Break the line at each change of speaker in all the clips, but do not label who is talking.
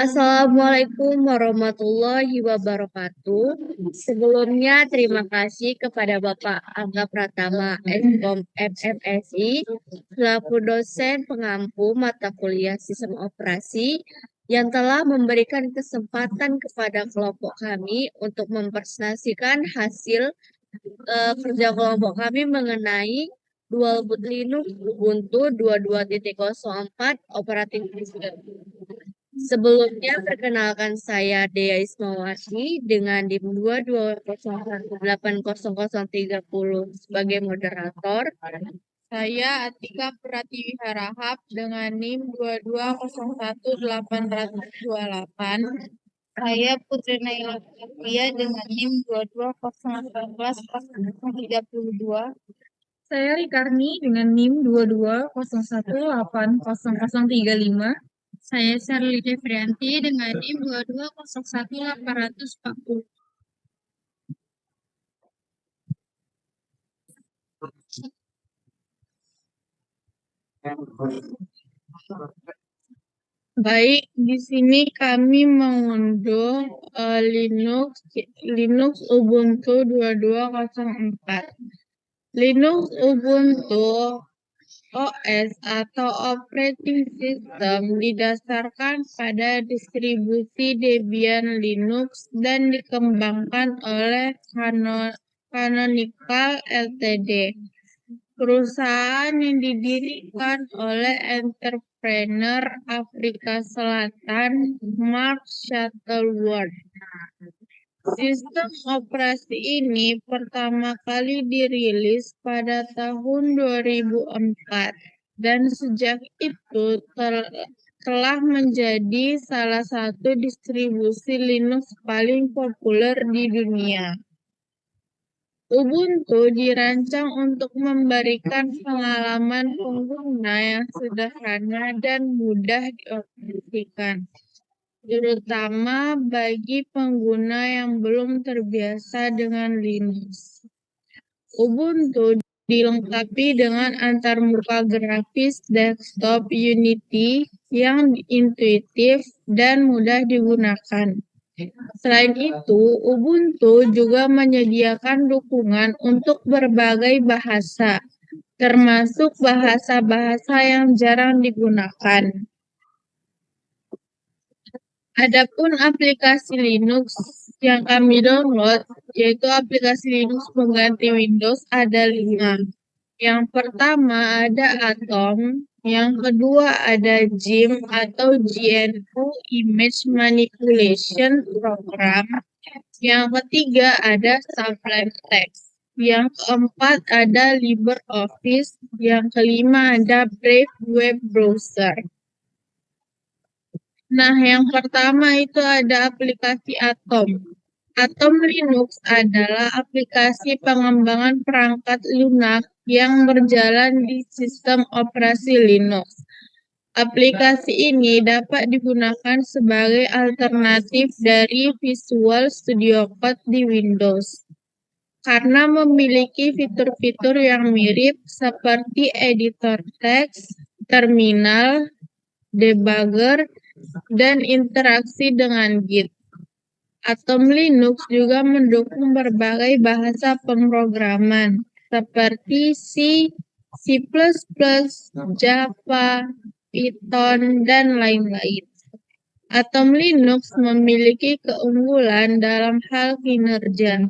Assalamualaikum warahmatullahi wabarakatuh. Sebelumnya terima kasih kepada Bapak Angga Pratama Eskom FMSI selaku dosen pengampu mata kuliah sistem operasi yang telah memberikan kesempatan kepada kelompok kami untuk mempresentasikan hasil kerja kelompok kami mengenai Dual Boot Linux Ubuntu 22.04 operating system. Sebelumnya, perkenalkan saya Dea Ismawati dengan NIM 22018030 sebagai moderator. Saya Atika Pratiwi Harahap dengan NIM 22018028. Saya Putri Naila Fathia dengan NIM 22018032. Saya Rikarni dengan NIM 22018035. Saya Charlie Devrianti dengan NIM 22018440. Baik, di sini kami mengunduh Linux Ubuntu 2204. Linux Ubuntu OS atau Operating System didasarkan pada distribusi Debian Linux dan dikembangkan oleh Canonical Ltd, perusahaan yang didirikan oleh entrepreneur Afrika Selatan Mark Shuttleworth. Sistem operasi ini pertama kali dirilis pada tahun 2004 dan sejak itu telah menjadi salah satu distribusi Linux paling populer di dunia. Ubuntu dirancang untuk memberikan pengalaman pengguna yang sederhana dan mudah dioperasikan, terutama bagi pengguna yang belum terbiasa dengan Linux. Ubuntu dilengkapi dengan antarmuka grafis desktop Unity yang intuitif dan mudah digunakan. Selain itu, Ubuntu juga menyediakan dukungan untuk berbagai bahasa, termasuk bahasa-bahasa yang jarang digunakan. Adapun aplikasi Linux yang kami download, yaitu aplikasi Linux pengganti Windows, ada 5. Yang pertama ada Atom, yang kedua ada GIMP atau GNU Image Manipulation Program, yang ketiga ada Sublime Text, yang keempat ada LibreOffice, yang kelima ada Brave Web Browser. Nah, yang pertama itu ada aplikasi Atom. Atom Linux adalah aplikasi pengembangan perangkat lunak yang berjalan di sistem operasi Linux. Aplikasi ini dapat digunakan sebagai alternatif dari Visual Studio Code di Windows karena memiliki fitur-fitur yang mirip seperti editor teks, terminal, debugger, dan interaksi dengan Git. Atom Linux juga mendukung berbagai bahasa pemrograman seperti C, C++, Java, Python, dan lain-lain. Atom Linux memiliki keunggulan dalam hal kinerja,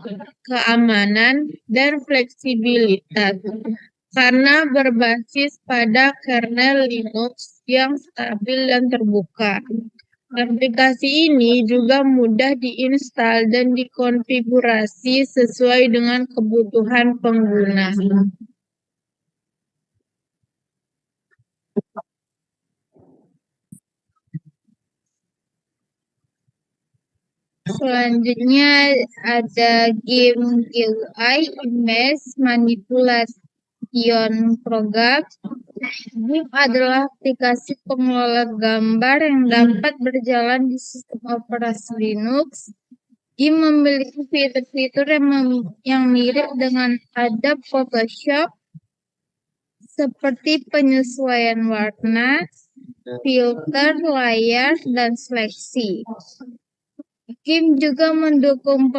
keamanan, dan fleksibilitas karena berbasis pada kernel Linux yang stabil dan terbuka. Aplikasi ini juga mudah diinstal dan dikonfigurasi sesuai dengan kebutuhan pengguna. Selanjutnya ada game GUI Image Manipulation Program. GIMP adalah aplikasi pengelola gambar yang dapat berjalan di sistem operasi Linux. GIMP memiliki fitur-fitur yang mirip dengan Adobe Photoshop, seperti penyesuaian warna, filter, layar, dan seleksi. GIMP juga mendukung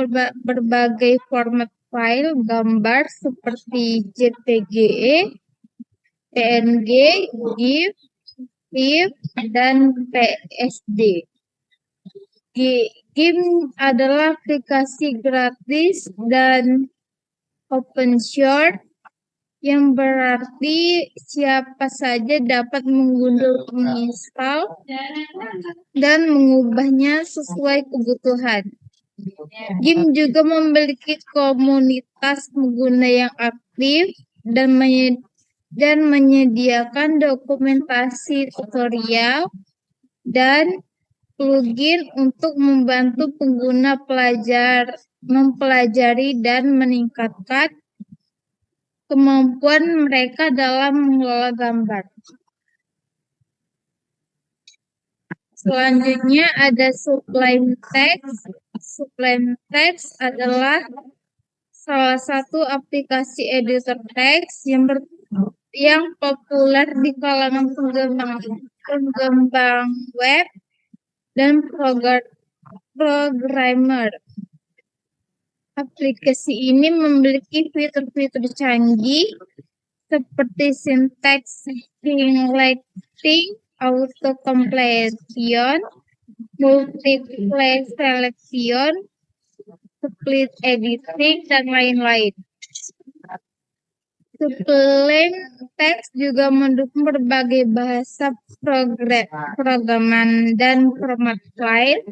berbagai format file gambar seperti JPG, PNG, GIF, TIFF, dan PSD. GIMP adalah aplikasi gratis dan open source, yang berarti siapa saja dapat menginstal dan mengubahnya sesuai kebutuhan. GIMP juga memiliki komunitas pengguna yang aktif dan menyediakan dokumentasi tutorial dan plugin untuk membantu pengguna mempelajari dan meningkatkan kemampuan mereka dalam mengelola gambar. Selanjutnya ada Sublime Text. Sublime Text adalah salah satu aplikasi editor teks yang populer di kalangan pengembang web dan programmer. Aplikasi ini memiliki fitur-fitur canggih seperti syntax highlighting, auto-completion, multiple selection, split editing, dan lain-lain. Sublime Text juga mendukung berbagai bahasa programan dan format file.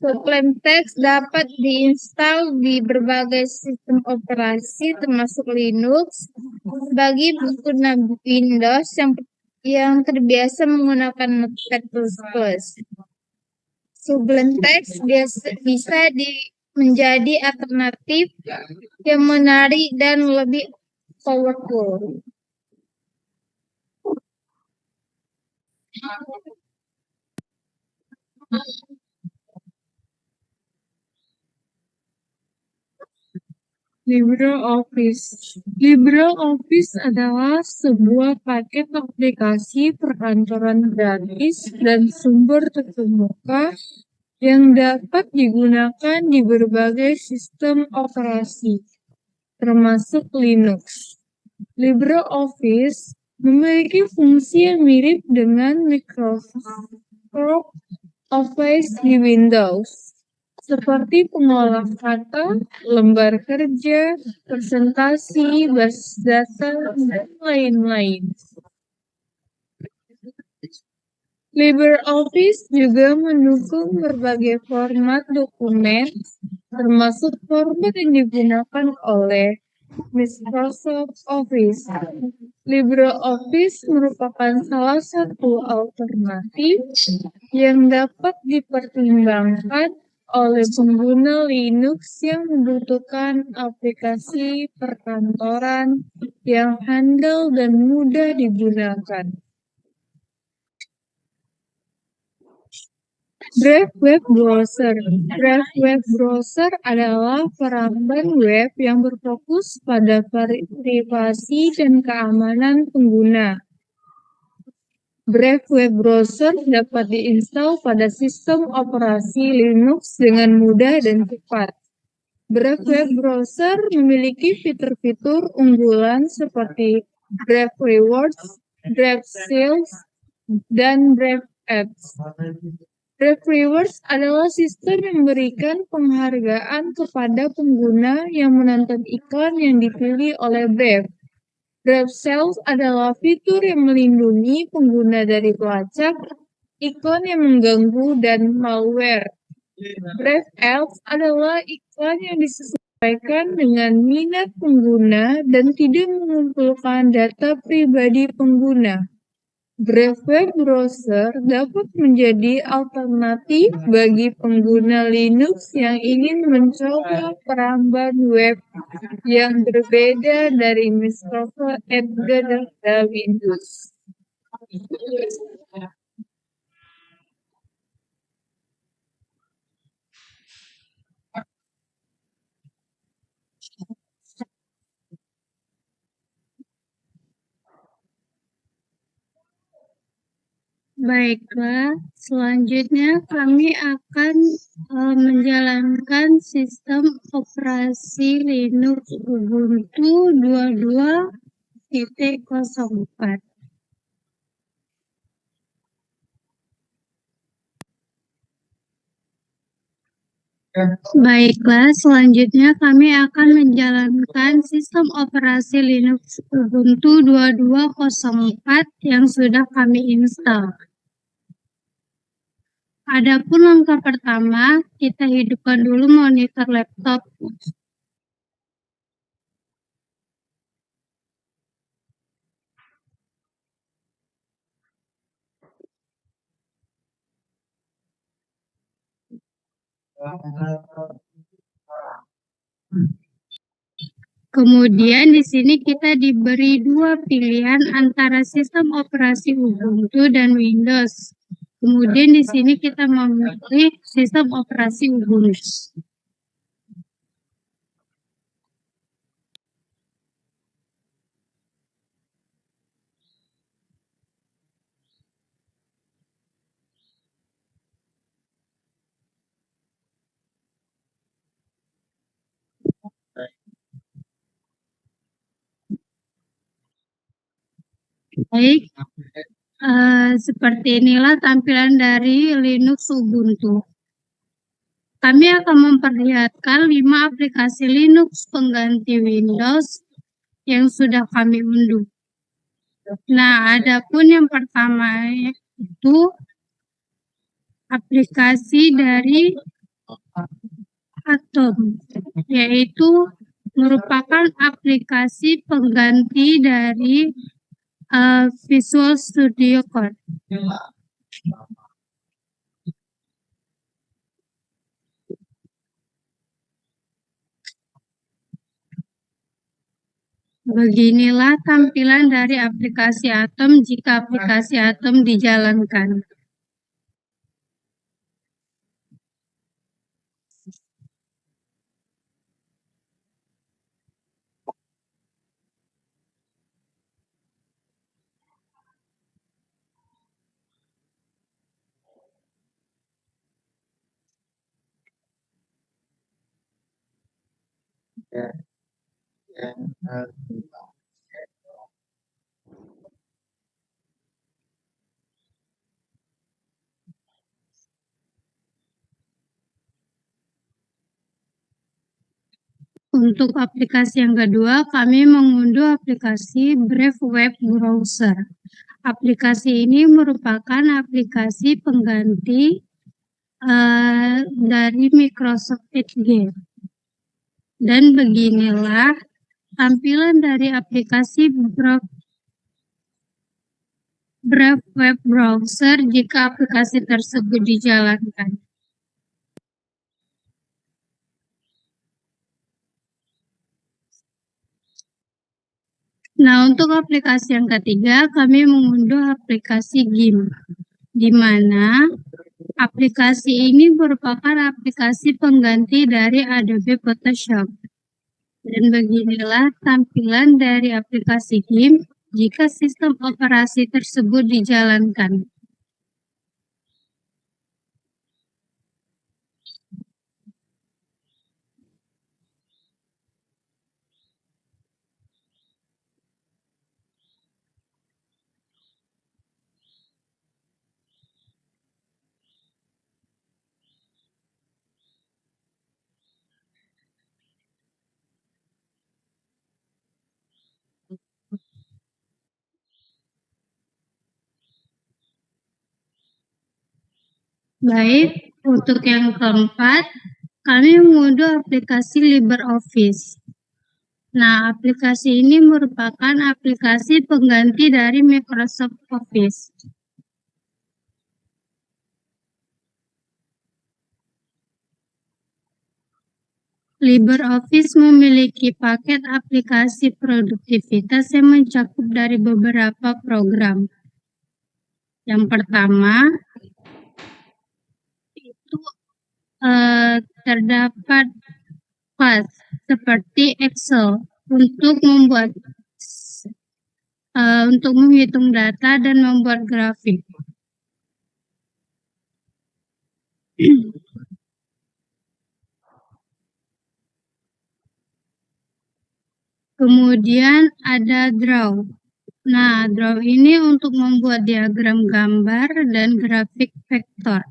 Sublime Text dapat diinstal di berbagai sistem operasi termasuk Linux bagi pengguna Windows yang terbiasa menggunakan Notepad++. Sublime Text bisa menjadi alternatif yang menarik dan lebih powerful. LibreOffice. LibreOffice adalah sebuah paket aplikasi perkantoran gratis dan sumber terbuka yang dapat digunakan di berbagai sistem operasi, termasuk Linux. LibreOffice memiliki fungsi yang mirip dengan Microsoft Office di Windows, seperti pengolah kata, lembar kerja, presentasi, basis data, dan lain-lain. LibreOffice juga mendukung berbagai format dokumen, termasuk format yang digunakan oleh Microsoft Office. LibreOffice merupakan salah satu alternatif yang dapat dipertimbangkan oleh pengguna Linux yang membutuhkan aplikasi perkantoran yang handal dan mudah digunakan. Brave Web Browser. Brave Web Browser adalah peramban web yang berfokus pada privasi dan keamanan pengguna. Brave Web Browser dapat diinstal pada sistem operasi Linux dengan mudah dan cepat. Brave Web Browser memiliki fitur-fitur unggulan seperti Brave Rewards, Brave Sales, dan Brave Apps. Brave Rewards adalah sistem yang memberikan penghargaan kepada pengguna yang menonton iklan yang dipilih oleh Brave. Brave Sales adalah fitur yang melindungi pengguna dari pelacak, iklan yang mengganggu, dan malware. Brave Ads adalah iklan yang disesuaikan dengan minat pengguna dan tidak mengumpulkan data pribadi pengguna. Brave Web Browser dapat menjadi alternatif bagi pengguna Linux yang ingin mencoba peramban web yang berbeda dari Microsoft Edge dan Windows. Baiklah, selanjutnya kami akan menjalankan sistem operasi Linux Ubuntu 22.04. Baiklah, selanjutnya kami akan menjalankan sistem operasi Linux Ubuntu 22.04 yang sudah kami install. Adapun langkah pertama, kita hidupkan dulu monitor laptop. Kemudian di sini kita diberi dua pilihan antara sistem operasi Ubuntu dan Windows. Kemudian di sini kita memilih sistem operasi Ubuntu. Baik, seperti inilah tampilan dari Linux Ubuntu. Kami akan memperlihatkan 5 aplikasi Linux pengganti Windows yang sudah kami unduh. Nah, adapun yang pertama itu aplikasi dari Atom, yaitu merupakan aplikasi pengganti dari Visual Studio Code. Beginilah tampilan dari aplikasi Atom jika aplikasi Atom dijalankan. Untuk aplikasi yang kedua, kami mengunduh aplikasi Brave Web Browser. Aplikasi ini merupakan aplikasi pengganti dari Microsoft Edge. Dan beginilah tampilan dari aplikasi Brave Web Browser jika aplikasi tersebut dijalankan. Nah, untuk aplikasi yang ketiga, kami mengunduh aplikasi GIMP, di mana aplikasi ini merupakan aplikasi pengganti dari Adobe Photoshop. Dan beginilah tampilan dari aplikasi GIMP jika sistem operasi tersebut dijalankan. Baik, untuk yang keempat, kami mengunduh aplikasi LibreOffice. Nah, aplikasi ini merupakan aplikasi pengganti dari Microsoft Office. LibreOffice memiliki paket aplikasi produktivitas yang mencakup dari beberapa program. Yang pertama, itu terdapat kelas seperti Excel untuk menghitung data dan membuat grafik.
Kemudian ada draw. Nah, draw ini untuk membuat diagram gambar dan grafik vektor.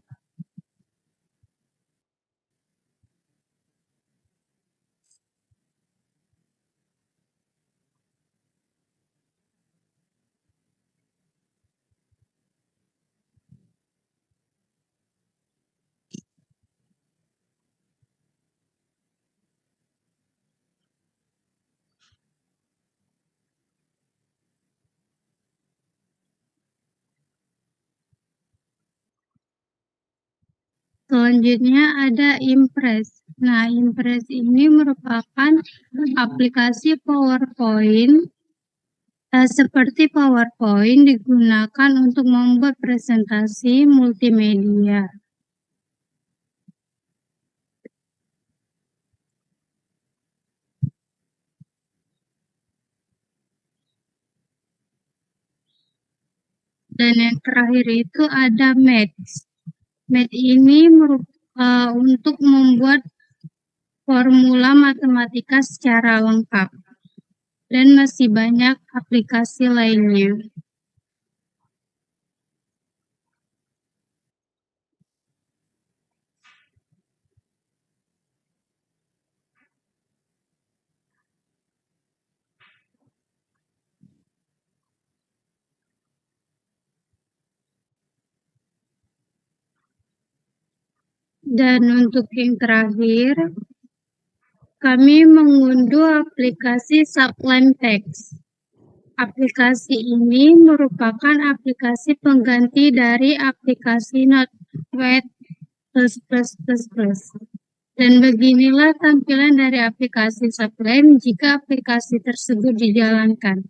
Selanjutnya ada Impress. Nah, Impress ini merupakan aplikasi PowerPoint. Seperti PowerPoint digunakan untuk membuat presentasi multimedia. Dan yang terakhir itu ada Math. Math ini untuk membuat formula matematika secara lengkap. Dan masih banyak aplikasi lainnya. Dan untuk yang terakhir, kami mengunduh aplikasi Sublime Text. Aplikasi ini merupakan aplikasi pengganti dari aplikasi Notepad++. Dan beginilah tampilan dari aplikasi Sublime jika aplikasi tersebut dijalankan.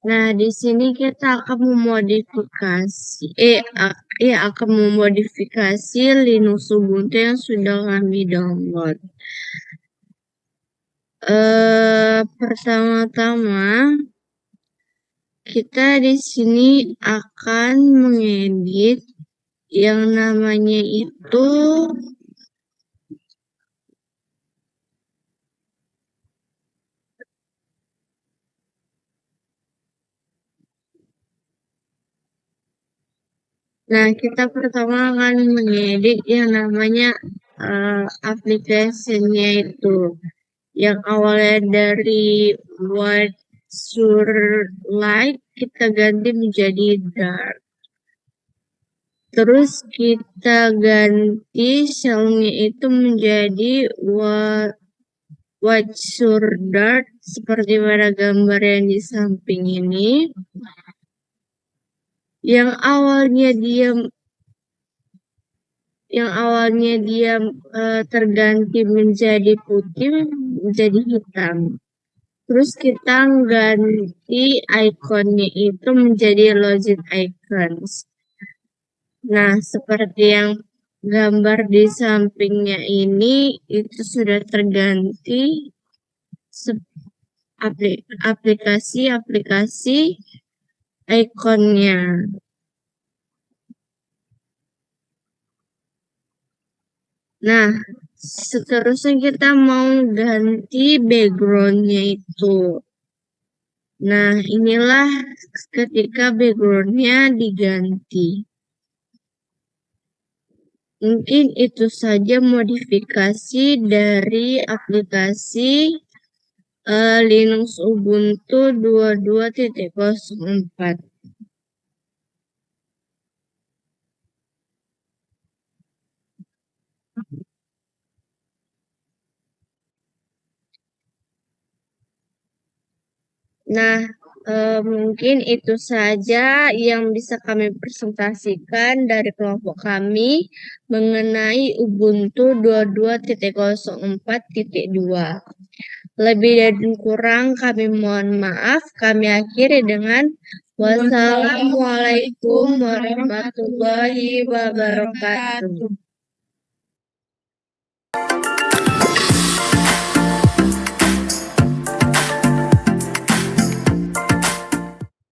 Nah, di sini kita akan memodifikasi Linux Ubuntu yang sudah kami download. Pertama-tama kita di sini akan mengedit yang namanya itu kita pertama akan mengedit yang namanya aplikasinya itu yang awalnya dari white sur light kita ganti menjadi dark. Terus kita ganti cellnya itu menjadi white sur dark seperti pada gambar yang di samping ini. Yang awalnya dia terganti menjadi putih menjadi hitam. Terus kita ganti ikonnya itu menjadi logit icons. Nah, seperti yang gambar di sampingnya ini itu sudah terganti aplikasi ikonnya. Nah, seterusnya kita mau ganti backgroundnya itu. Nah, inilah ketika backgroundnya diganti. Mungkin itu saja modifikasi dari aplikasi Linux Ubuntu 22.04. Nah, mungkin itu saja yang bisa kami presentasikan dari kelompok kami mengenai Ubuntu 22.04.2. Lebih dan kurang kami mohon maaf. Kami akhiri dengan Wassalamualaikum warahmatullahi wabarakatuh.